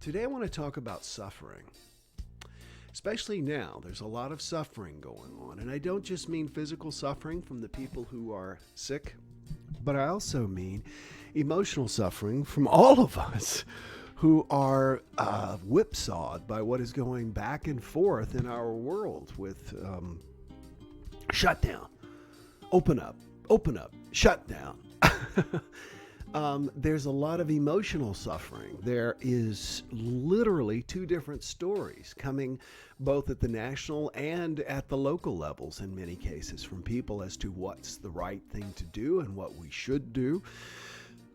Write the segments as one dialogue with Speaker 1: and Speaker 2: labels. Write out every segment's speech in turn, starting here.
Speaker 1: Today I want to talk about suffering. Especially now, there's a lot of suffering going on. And I don't just mean physical suffering from the people who are sick, but I also mean emotional suffering from all of us who are whipsawed by what is going back and forth in our world with shutdown, open up, shut down. There's a lot of emotional suffering. There is literally two different stories coming both at the national and at the local levels in many cases from people as to what's the right thing to do and what we should do.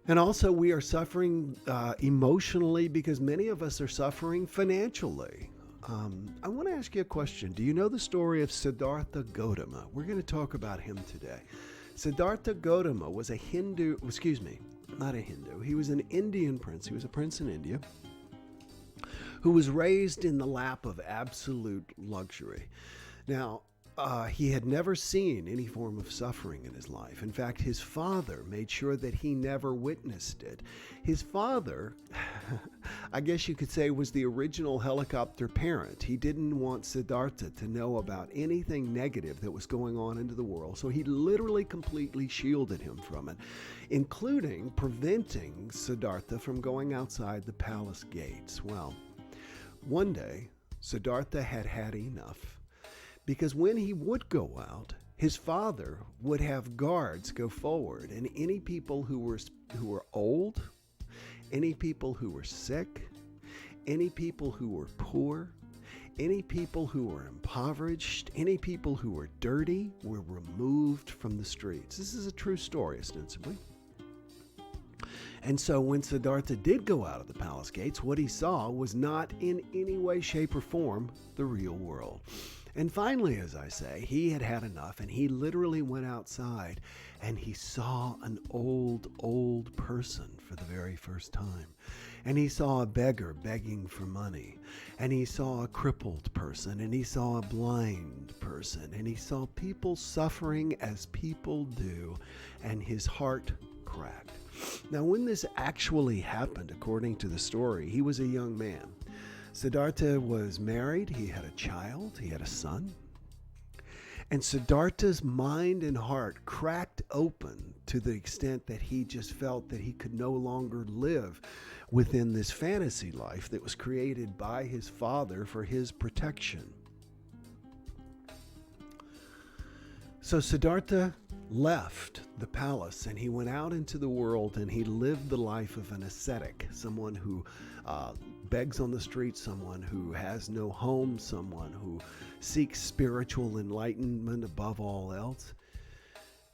Speaker 1: And also we are suffering emotionally because many of us are suffering financially. I want to ask you a question. Do you know the story of Siddhartha Gautama? We're going to talk about him today. Siddhartha Gautama was a Hindu, not a Hindu. He was an Indian prince. He was a prince in India who was raised in the lap of absolute luxury. Now, he had never seen any form of suffering in his life. In fact, his father made sure that he never witnessed it. His father, I guess you could say, was the original helicopter parent. He didn't want Siddhartha to know about anything negative that was going on into the world, so he literally completely shielded him from it, including preventing Siddhartha from going outside the palace gates. Well, one day, Siddhartha had had enough. Because when he would go out, his father would have guards go forward, and any people who were old, any people who were sick, any people who were poor, any people who were impoverished, any people who were dirty were removed from the streets. This is a true story, ostensibly. And so when Siddhartha did go out of the palace gates, what he saw was not in any way, shape, or form the real world. And finally, as I say, he had had enough, and he literally went outside and he saw an old person for the very first time. And he saw a beggar begging for money, and he saw a crippled person, and he saw a blind person, and he saw people suffering as people do, and his heart cracked. Now, when this actually happened, according to the story, he was a young man. Siddhartha was married, he had a child, he had a son. And Siddhartha's mind and heart cracked open to the extent that he just felt that he could no longer live within this fantasy life that was created by his father for his protection. So Siddhartha left the palace and he went out into the world and he lived the life of an ascetic, someone who begs on the street, someone who has no home, someone who seeks spiritual enlightenment above all else.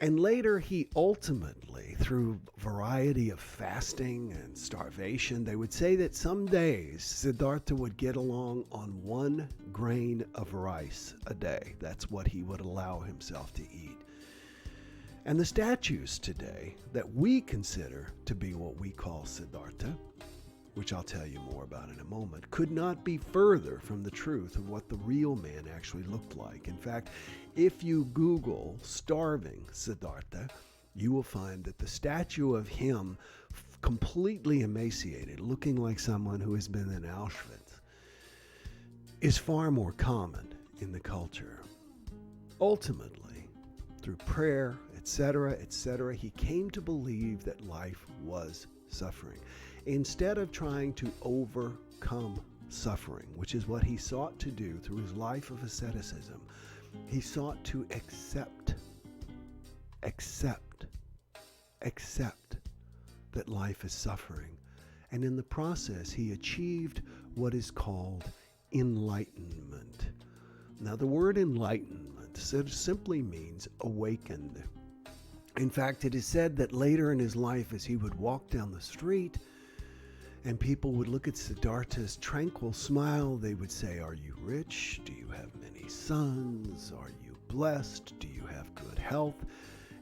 Speaker 1: And later he ultimately, through a variety of fasting and starvation, they would say that some days Siddhartha would get along on 1 grain of rice a day. That's what he would allow himself to eat. And the statues today that we consider to be what we call Siddhartha, which I'll tell you more about in a moment, could not be further from the truth of what the real man actually looked like. In fact, if you Google starving Siddhartha, you will find that the statue of him completely emaciated, looking like someone who has been in Auschwitz, is far more common in the culture. Ultimately, through prayer, etc., he came to believe that life was suffering. Instead of trying to overcome suffering, which is what he sought to do through his life of asceticism, he sought to accept that life is suffering. And in the process, he achieved what is called enlightenment. Now, the word enlightenment simply means awakened. In fact, it is said that later in his life, as he would walk down the street and people would look at Siddhartha's tranquil smile, they would say, "Are you rich? Do you have many sons? Are you blessed? Do you have good health?"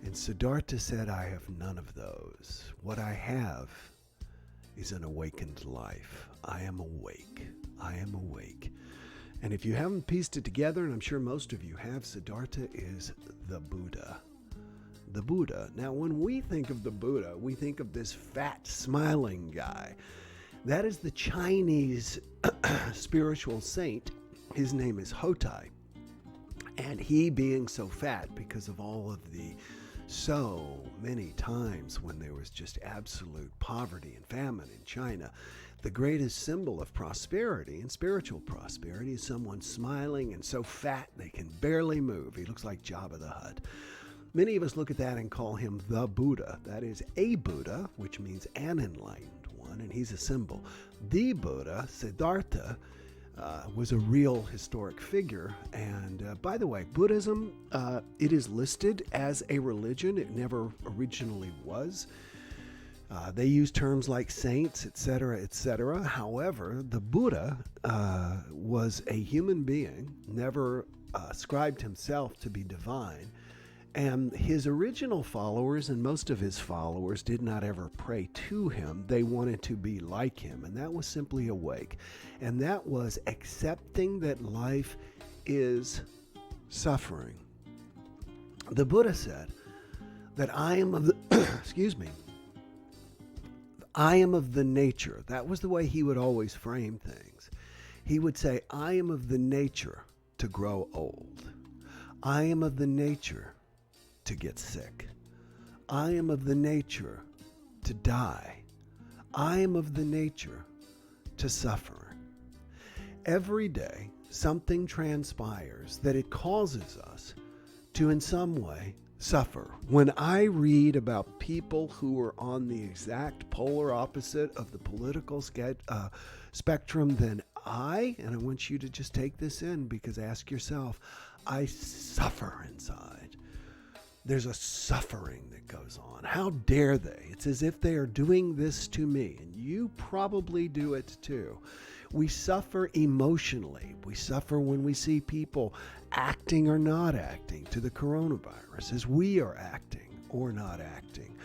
Speaker 1: And Siddhartha said, "I have none of those. What I have is an awakened life. I am awake. I am awake." And if you haven't pieced it together, and I'm sure most of you have, Siddhartha is the Buddha. The Buddha. Now, when we think of the Buddha, we think of this fat, smiling guy. That is the Chinese spiritual saint. His name is Hotai. And he, being so fat because of all of the so many times when there was just absolute poverty and famine in China, the greatest symbol of prosperity and spiritual prosperity is someone smiling and so fat they can barely move. He looks like Jabba the Hutt. Many of us look at that and call him the Buddha. That is a Buddha, which means an enlightened one, and he's a symbol. The Buddha, Siddhartha, was a real historic figure. And by the way, Buddhism, it is listed as a religion. It never originally was. They use terms like saints, etc., etc. However, the Buddha was a human being, never ascribed himself to be divine. And his original followers and most of his followers did not ever pray to him. They wanted to be like him. And that was simply awake. And that was accepting that life is suffering. The Buddha said that I am of the, excuse me, I am of the nature. That was the way he would always frame things. He would say, I am of the nature to grow old. I am of the nature to get sick. I am of the nature to die. I am of the nature to suffer. Every day, something transpires that it causes us to, in some way, suffer. When I read about people who are on the exact polar opposite of the political spectrum than and I want you to just take this in, because ask yourself, I suffer inside. There's a suffering that goes on. How dare they? It's as if they are doing this to me, and you probably do it too. We suffer emotionally. We suffer when we see people acting or not acting to the coronavirus as we are acting or not acting.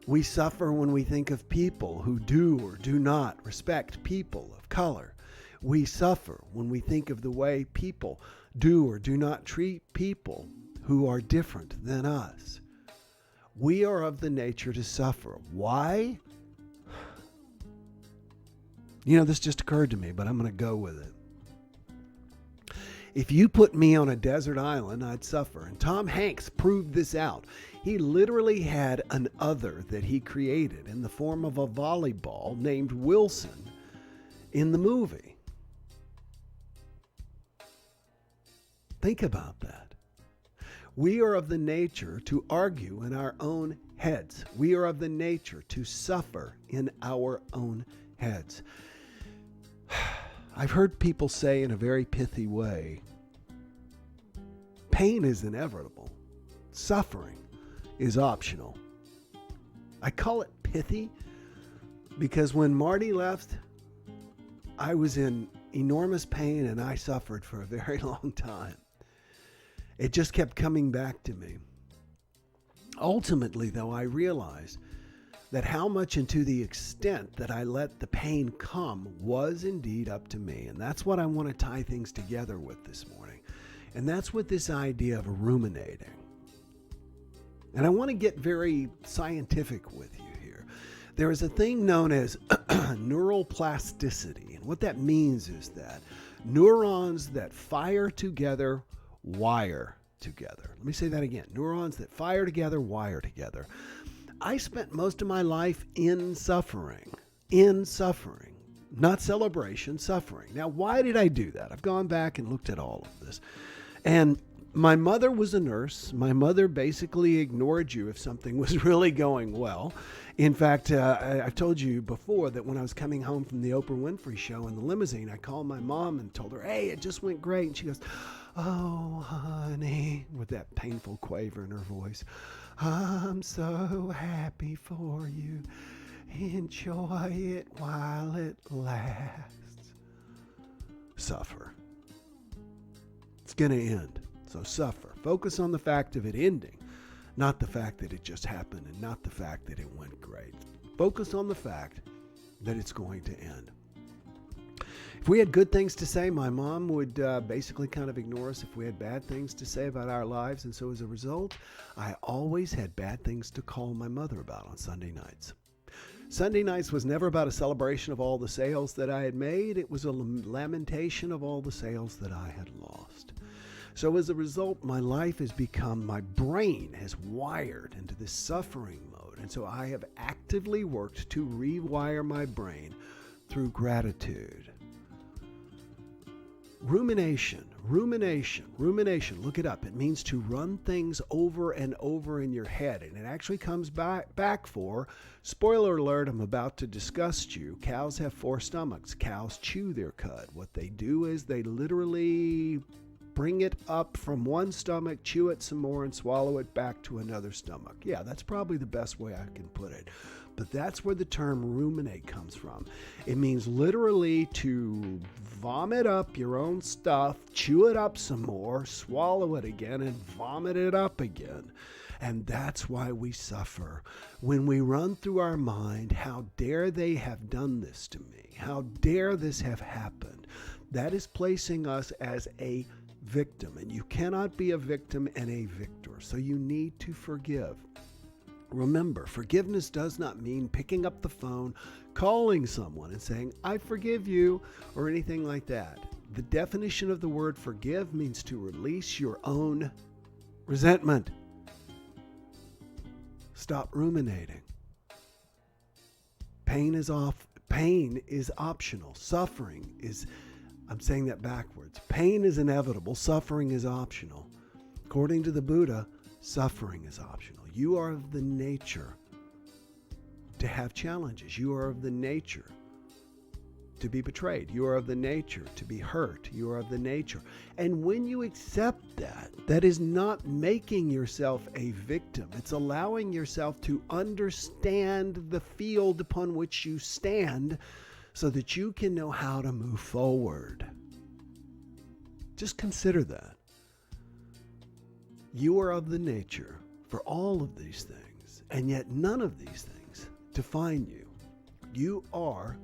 Speaker 1: We suffer when we think of people who do or do not respect people of color. We suffer when we think of the way people do or do not treat people who are different than us. We are of the nature to suffer. Why? This just occurred to me, but I'm going to go with it. If you put me on a desert island, I'd suffer. And Tom Hanks proved this out. He literally had an other that he created in the form of a volleyball named Wilson in the movie. Think about that. We are of the nature to argue in our own heads. We are of the nature to suffer in our own heads. I've heard people say in a very pithy way, pain is inevitable. Suffering is optional. I call it pithy because when Marty left, I was in enormous pain and I suffered for a very long time. It just kept coming back to me. Ultimately, though, I realized that how much and to the extent that I let the pain come was indeed up to me. And that's what I want to tie things together with this morning. And that's with this idea of ruminating. And I want to get very scientific with you here. There is a thing known as neural plasticity. And what that means is that neurons that fire together wire together. Let me say that again. Neurons that fire together wire together. I spent most of my life in suffering, not celebration, suffering. Now, why did I do that? I've gone back and looked at all of this. And my mother was a nurse. My mother basically ignored you if something was really going well. In fact, I've told you before that when I was coming home from the Oprah Winfrey show in the limousine, I called my mom and told her, hey, it just went great. And she goes, oh, honey, with that painful quaver in her voice. I'm so happy for you. Enjoy it while it lasts. Suffer. It's going to end. So suffer. Focus on the fact of it ending, not the fact that it just happened and not the fact that it went great. Focus on the fact that it's going to end. If we had good things to say, my mom would basically kind of ignore us if we had bad things to say about our lives. And so as a result, I always had bad things to call my mother about on Sunday nights. Sunday nights was never about a celebration of all the sales that I had made. It was a lamentation of all the sales that I had lost. So as a result, my life has become, my brain has wired into this suffering mode. And so I have actively worked to rewire my brain through gratitude. Rumination. Look it up. It means to run things over and over in your head. And it actually comes back for, spoiler alert, I'm about to discuss you. Cows have 4 stomachs. Cows chew their cud. What they do is they literally bring it up from one stomach, chew it some more, and swallow it back to another stomach. Yeah, that's probably the best way I can put it. But that's where the term ruminate comes from. It means literally to vomit up your own stuff, chew it up some more, swallow it again, and vomit it up again. And that's why we suffer. When we run through our mind, how dare they have done this to me? How dare this have happened? That is placing us as a victim. And you cannot be a victim and a victor. So you need to forgive. Remember, forgiveness does not mean picking up the phone, calling someone and saying, I forgive you, or anything like that. The definition of the word forgive means to release your own resentment. Stop ruminating. Pain is optional. Suffering is, I'm saying that backwards. Pain is inevitable. Suffering is optional. According to the Buddha, suffering is optional. You are of the nature to have challenges. You are of the nature to be betrayed. You are of the nature to be hurt. You are of the nature. And when you accept that, that is not making yourself a victim. It's allowing yourself to understand the field upon which you stand so that you can know how to move forward. Just consider that. You are of the nature for all of these things, and yet none of these things define you. You are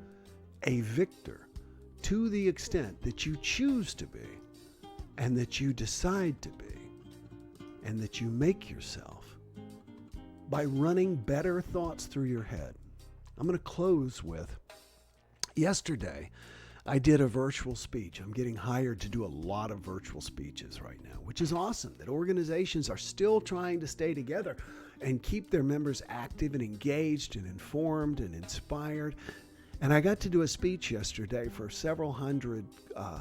Speaker 1: a victor to the extent that you choose to be, and that you decide to be, and that you make yourself by running better thoughts through your head. I'm going to close with, yesterday, I did a virtual speech. I'm getting hired to do a lot of virtual speeches right now, which is awesome that organizations are still trying to stay together and keep their members active and engaged and informed and inspired. And I got to do a speech yesterday for several hundred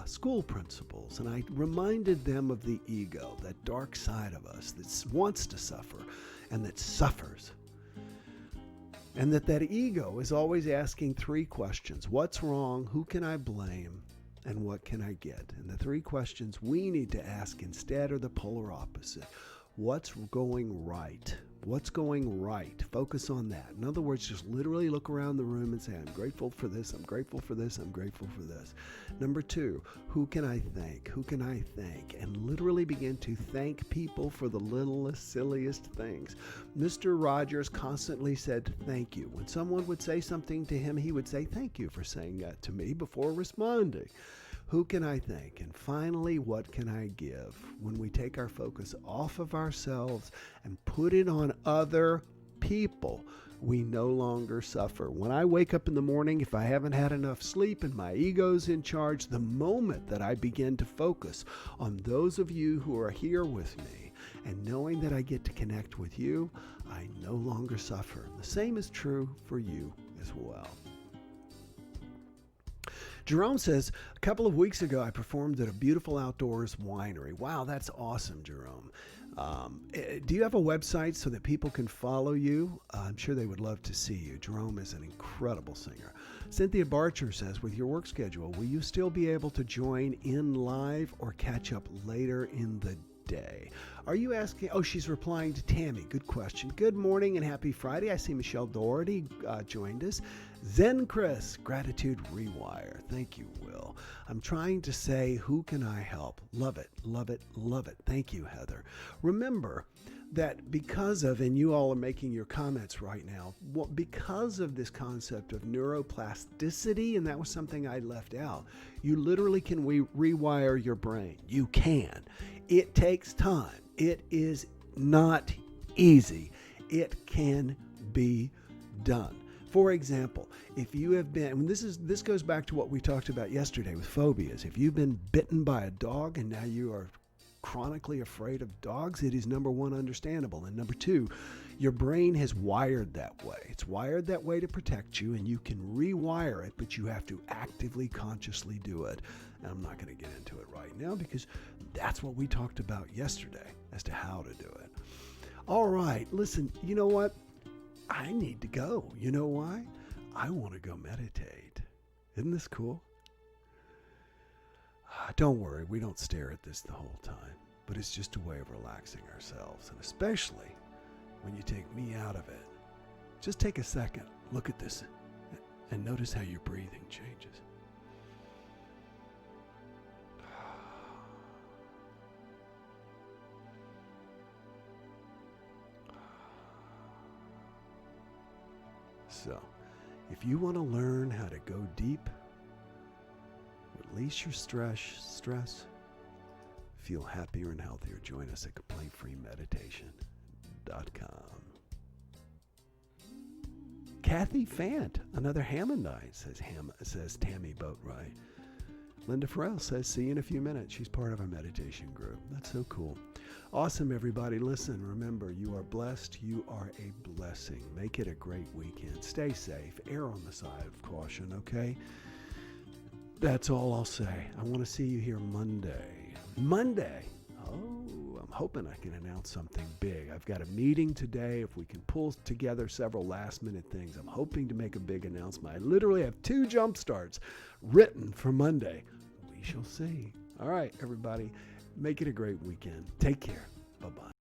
Speaker 1: school principals, and I reminded them of the ego, that dark side of us that wants to suffer and that suffers. And that ego is always asking 3 questions. What's wrong? Who can I blame? And what can I get? And the 3 questions we need to ask instead are the polar opposite. What's going right? What's going right? Focus on that. In other words, just literally look around the room and say, I'm grateful for this, I'm grateful for this, I'm grateful for this. Number 2, who can I thank? Who can I thank? And literally begin to thank people for the littlest, silliest things. Mr. Rogers constantly said thank you. When someone would say something to him, he would say thank you for saying that to me before responding. Who can I thank? And finally, what can I give? When we take our focus off of ourselves and put it on other people, we no longer suffer. When I wake up in the morning, if I haven't had enough sleep and my ego's in charge, the moment that I begin to focus on those of you who are here with me and knowing that I get to connect with you, I no longer suffer. The same is true for you as well. Jerome says, a couple of weeks ago, I performed at a beautiful outdoors winery. Wow, that's awesome, Jerome. Do you have a website so that people can follow you? I'm sure they would love to see you. Jerome is an incredible singer. Cynthia Barcher says, with your work schedule, will you still be able to join in live or catch up later in the day? Are you asking? Oh, she's replying to Tammy. Good question. Good morning and happy Friday. I see Michelle Doherty joined us. Zen Chris, gratitude rewire. Thank you, Will. I'm trying to say, who can I help? Love it, love it, love it. Thank you, Heather. Remember that because of, and you all are making your comments right now, because of this concept of neuroplasticity, and that was something I left out, you literally can rewire your brain. You can. It takes time. It is not easy. It can be done. For example, if you have been, and this goes back to what we talked about yesterday with phobias. If you've been bitten by a dog and now you are chronically afraid of dogs, it is number one, understandable. And number two, your brain has wired that way. It's wired that way to protect you, and you can rewire it, but you have to actively, consciously do it. And I'm not going to get into it right now because that's what we talked about yesterday as to how to do it. All right, listen, you know what? I need to go. You know why? I want to go meditate. Isn't this cool? Don't worry, we don't stare at this the whole time, but it's just a way of relaxing ourselves, and especially when you take me out of it. Just take a second, look at this, and notice how your breathing changes. So, if you want to learn how to go deep, release your stress, feel happier and healthier, join us at complaintfreemeditation.com. Kathy Fant, another Hammondite, says Tammy Boatwright. Linda Farrell says, see you in a few minutes. She's part of our meditation group. That's so cool. Awesome, everybody. Listen, remember, you are blessed. You are a blessing. Make it a great weekend. Stay safe. Err on the side of caution, okay? That's all I'll say. I want to see you here Monday. Monday? Oh, I'm hoping I can announce something big. I've got a meeting today. If we can pull together several last-minute things, I'm hoping to make a big announcement. I literally have 2 jump starts written for Monday. We shall see. All right, everybody. Make it a great weekend. Take care. Bye-bye.